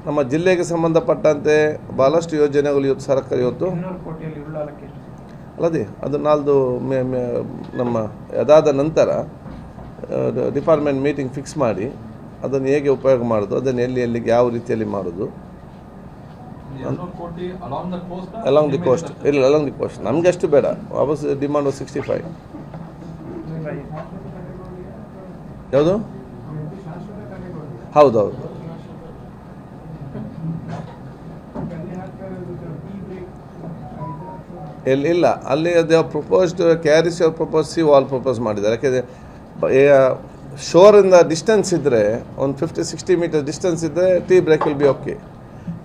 ನಮ್ಮ ಜಿಲ್ಲೆಗೆ ಸಂಬಂಧಪಟ್ಟಂತೆ ಭಾಳಷ್ಟು ಯೋಜನೆಗಳು ಇವತ್ತು ಸರ್ಕಾರ ಇವತ್ತು ಅಲ್ಲದೆ ಅದು ನಾಲ್ದು ನಮ್ಮ ಅದಾದ ನಂತರ ಡಿಪಾರ್ಟ್ಮೆಂಟ್ ಮೀಟಿಂಗ್ ಫಿಕ್ಸ್ ಮಾಡಿ ಅದನ್ನು ಹೇಗೆ ಉಪಯೋಗ ಮಾಡೋದು, ಅದನ್ನು ಎಲ್ಲಿಗೆ ಯಾವ ರೀತಿಯಲ್ಲಿ ಮಾಡೋದು. ಅಲಾಂಗ್ ದಿ ಕೋಸ್ಟ್ ಇಲ್ಲ, ಅಲಾಂಗ್ ದಿ ಕೋಸ್ಟ್ ನಮಗೆ ಅಷ್ಟು ಬೇಡ. ವಾಪಸ್ ಡಿಮಾಂಡ್ 65. ಯಾವುದು? ಹೌದೌದು. ಇಲ್ಲ, ಅಲ್ಲಿ ಅದು proposed carries propose wall propose ಮಾಡಿದ್ದಾರೆ. ಯಾಕೆಂದರೆ ಶೋರಿಂದ ಡಿಸ್ಟೆನ್ಸ್ ಇದ್ದರೆ ಒಂದು 50-60 ಮೀಟರ್ ಡಿಸ್ಟೆನ್ಸ್ ಇದ್ದರೆ tea break will be okay.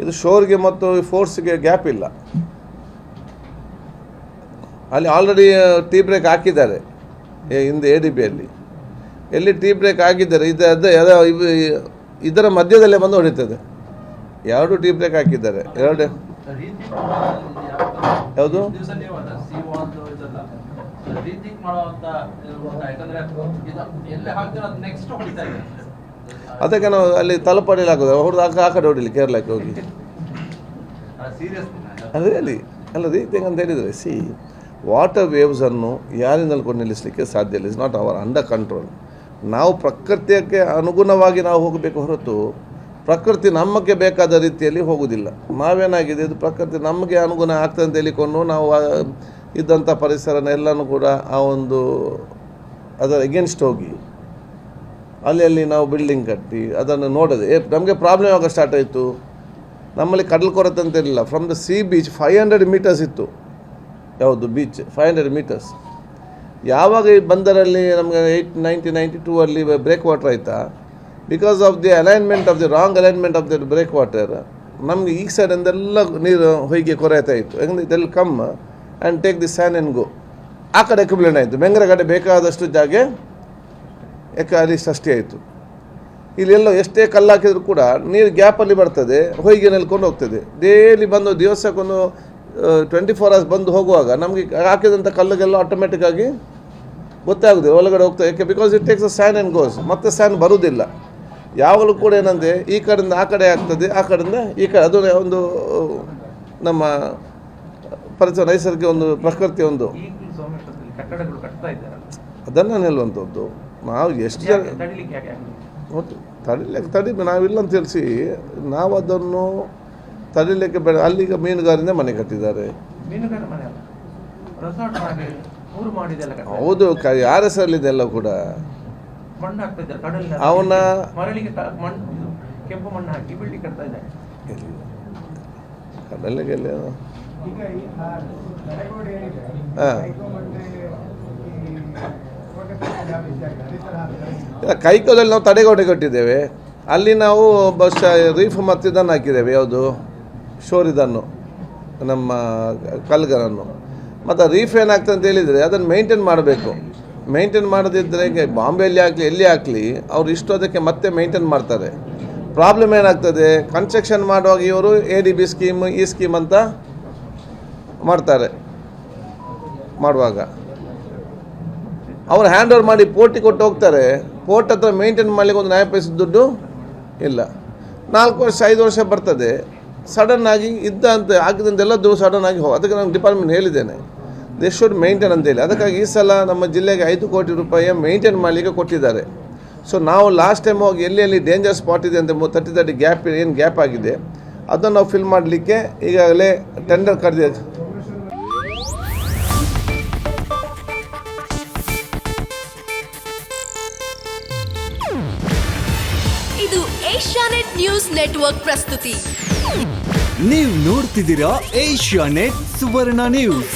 ಇದು ಶೋರ್ಗೆ ಮತ್ತು ಫೋರ್ಸ್ಗೆ ಗ್ಯಾಪ್ ಇಲ್ಲ. ಅಲ್ಲಿ ಆಲ್ರೆಡಿ ಟೀ ಬ್ರೇಕ್ ಹಾಕಿದ್ದಾರೆ ಹಿಂದೆ ADBಯಲ್ಲಿ. ಎಲ್ಲಿ ಟೀ ಬ್ರೇಕ್ ಆಗಿದ್ದಾರೆ ಇದರ ಮಧ್ಯದಲ್ಲೇ ಬಂದು ಹೊಡಿತದೆ. ಎರಡು ಟೀ ಬ್ರೇಕ್ ಹಾಕಿದ್ದಾರೆ. ಎರಡು ಯಾವುದು? ಅದಕ್ಕೆ ನಾವು ಅಲ್ಲಿ ತಲುಪಡಿಲಾಗೋದು ಅವ್ರದ್ದು ಆ ಕಡೆ ಹೊಡಿಲಿ, ಕೇರಳಕ್ಕೆ ಹೋಗಿ. ಅದೇ ಅಲ್ಲಿ ಅಲ್ಲ ರೀತಿ ಅಂತ ಹೇಳಿದರೆ, ವಾಟರ್ ವೇವ್ಸನ್ನು ಯಾರಿಂದಲೂ ಕೊಂಡು ನಿಲ್ಲಿಸಲಿಕ್ಕೆ ಸಾಧ್ಯ ಇಲ್ಲ. Is not hour under control. ನಾವು ಪ್ರಕೃತಿಯಕ್ಕೆ ಅನುಗುಣವಾಗಿ ನಾವು ಹೋಗಬೇಕು ಹೊರತು ಪ್ರಕೃತಿ ನಮಗೆ ಬೇಕಾದ ರೀತಿಯಲ್ಲಿ ಹೋಗುವುದಿಲ್ಲ. ನಾವೇನಾಗಿದೆ, ಇದು ಪ್ರಕೃತಿ ನಮಗೆ ಅನುಗುಣ ಆಗ್ತದೆ ಅಂತ ಹೇಳಿಕೊಂಡು ನಾವು ಇದ್ದಂಥ ಪರಿಸರನ ಎಲ್ಲನೂ ಕೂಡ ಆ ಒಂದು ಅದರ ಎಗೇನ್ಸ್ಟ್ ಹೋಗಿ ಅಲ್ಲಿ ನಾವು ಬಿಲ್ಡಿಂಗ್ ಕಟ್ಟಿ ಅದನ್ನು ನೋಡೋದೆ ನಮಗೆ ಪ್ರಾಬ್ಲಮ್ ಯಾವಾಗ ಸ್ಟಾರ್ಟ್ ಆಯಿತು. ನಮ್ಮಲ್ಲಿ ಕಡಲು ಕೊರತೆ ಅಂತ ಇರಲಿಲ್ಲ. From the sea beach 500 metres ಇತ್ತು. ಯಾವುದು ಬೀಚ್? 500 ಮೀಟರ್ಸ್. ಯಾವಾಗ ಈ ಬಂದರಲ್ಲಿ ನಮಗೆ 1992 ಬ್ರೇಕ್ ವಾಟರ್ ಆಯಿತಾ, because of the alignment of the wrong alignment of the breakwater ನಮಗೆ ಈ ಸೈಡಿಂದೆಲ್ಲ ನೀರು ಹೊಯ್ಗೆ ಕೊರೆಯುತ್ತಾ ಇತ್ತು. ಯಾಕಂದರೆ ಇದೆಲ್ಲ come and take the sand and go. ಆ ಕಡೆ ಎಕ್ವಿಪ್ಲೆಂಟ್ ಆಯಿತು. ಬೆಂಗ್ರೆ ಬೇಕಾದಷ್ಟು ಜಾಗ ಅಲ್ಲಿ ಸೃಷ್ಟಿ ಆಯಿತು. ಇಲ್ಲೆಲ್ಲೋ ಎಷ್ಟೇ ಕಲ್ಲು ಹಾಕಿದ್ರು ಕೂಡ ನೀರು ಗ್ಯಾಪಲ್ಲಿ ಬರ್ತದೆ, ಹೊಯ್ಗೆ ನೆಲ್ಕೊಂಡು ಹೋಗ್ತದೆ. ಡೈಲಿ ಬಂದು ದಿವಸಕ್ಕೊಂದು 24 hours ಬಂದು ಹೋಗುವಾಗ ನಮಗೆ ಹಾಕಿದಂಥ ಕಲ್ಲಿಗೆಲ್ಲ ಆಟೋಮೆಟಿಕ್ಕಾಗಿ ಗೊತ್ತಾಗೋದು ಒಳಗಡೆ ಹೋಗ್ತದೆ. ಯಾಕೆ? Because it takes a San and goes. ಮತ್ತೆ ಸ್ಯಾನ್ ಬರುವುದಿಲ್ಲ. ಯಾವಾಗಲೂ ಕೂಡ ಏನಂದರೆ ಈ ಕಡೆಯಿಂದ ಆ ಕಡೆ ಆಗ್ತದೆ, ಆ ಕಡೆಯಿಂದ ಈ ಕಡೆ. ಅದು ಒಂದು ನಮ್ಮ ಪರಿಸರ ನೈಸರ್ಗಿಕ ಒಂದು ಪ್ರಕೃತಿ ಒಂದು ಅದನ್ನು ನಾನು ಹೇಳುವಂಥದ್ದು. ನಾವು ಎಷ್ಟು ಜನ ತಡಿಲಿಕ್ಕೆ ನಾವಿಲ್ಲ ಅಂತ ತಿಳಿಸಿ ನಾವು ಅದನ್ನು ತಡಿಲಿಕ್ಕೆ ಬೇಡ. ಅಲ್ಲಿಗ ಮೀನುಗಾರಿಂದ ಮನೆ ಕಟ್ಟಿದ್ದಾರೆ. ಹೌದು, ಯಾರ ಹೆಸರಲ್ಲಿದೆ ಎಲ್ಲ ಕೂಡ. ಅವನ ಕಡಲಿಗೆ ಕೈಕೋಲಲ್ಲಿ ನಾವು ತಡೆಗೋಡೆ ಕಟ್ಟಿದ್ದೇವೆ. ಅಲ್ಲಿ ನಾವು ಬಸ್ ರೀಫ್ ಮತ್ತು ಇದನ್ನು ಹಾಕಿದ್ದೇವೆ. ಯಾವುದು? ಶೋರ್ ಇದನ್ನು ನಮ್ಮ ಕಲ್ಗರನ್ನು. ಮತ್ತು ರೀಫ್ ಏನಾಗ್ತದೆ ಅಂತ ಹೇಳಿದರೆ ಅದನ್ನು ಮೇಂಟೈನ್ ಮಾಡಬೇಕು. ಮೇಂಟೈನ್ ಮಾಡದಿದ್ದರೆ ಬಾಂಬೆಯಲ್ಲಿ ಆಗಲಿ ಎಲ್ಲಿ ಆಗಲಿ ಅವ್ರು ಇಷ್ಟೋದಕ್ಕೆ ಮತ್ತೆ ಮೇಂಟೈನ್ ಮಾಡ್ತಾರೆ. ಪ್ರಾಬ್ಲಮ್ ಏನಾಗ್ತದೆ, ಕನ್ಸ್ಟ್ರಕ್ಷನ್ ಮಾಡುವಾಗ ಇವರು ADB ಸ್ಕೀಮ್ ಈ ಸ್ಕೀಮ್ ಅಂತ ಮಾಡ್ತಾರೆ. ಮಾಡುವಾಗ ಅವ್ರು ಹ್ಯಾಂಡ್ ಓವರ್ ಮಾಡಿ ಪೋರ್ಟಿಗೆ ಕೊಟ್ಟು ಹೋಗ್ತಾರೆ. ಪೋರ್ಟ್ ಹತ್ರ ಮೇಂಟೈನ್ ಮಾಡಲಿಕ್ಕೆ ಒಂದು 9 ಪೈಸೆ ದುಡ್ಡು ಇಲ್ಲ. 4 ವರ್ಷ 5 ವರ್ಷ ಬರ್ತದೆ. ಸಡನ್ನಾಗಿ ಇದ್ದಂತೆ ಆಗಿದ್ದಂತೆಲ್ಲ ದುಡ್ಡು ಸಡನ್ನಾಗಿ ಅದಕ್ಕೆ ನಾನು ಡಿಪಾರ್ಟ್ಮೆಂಟ್ ಹೇಳಿದ್ದೇನೆ, ದೇ ಶುಡ್ ಮೇಂಟೈನ್ ಅಂತೇಳಿ. ಅದಕ್ಕಾಗಿ ಈ ಸಲ ನಮ್ಮ ಜಿಲ್ಲೆಗೆ 5 ಕೋಟಿ ರೂಪಾಯಿ ಮೇಂಟೈನ್ ಮಾಡಲಿಕ್ಕೆ ಕೊಟ್ಟಿದ್ದಾರೆ. ಸೊ ನಾವು ಲಾಸ್ಟ್ ಟೈಮ್ ಹೋಗಿ ಎಲ್ಲಿ ಡೇಂಜರ್ ಸ್ಪಾಟ್ ಇದೆ ಅಂತ 30 ಗ್ಯಾಪ್ ಏನು ಗ್ಯಾಪ್ ಆಗಿದೆ ಅದನ್ನು ನಾವು ಫಿಲ್ ಮಾಡಲಿಕ್ಕೆ ಈಗಾಗಲೇ ಟೆಂಡರ್ ಕರೆದಿದೆ. ಇದು ಏಷ್ಯಾನೆಟ್ ನ್ಯೂಸ್ ನೆಟ್ವರ್ಕ್ ಪ್ರಸ್ತುತಿ. ನೀವು ನೋಡ್ತಿದ್ದೀರಾ ಏಷ್ಯಾನೆಟ್ ಸುವರ್ಣ ನ್ಯೂಸ್.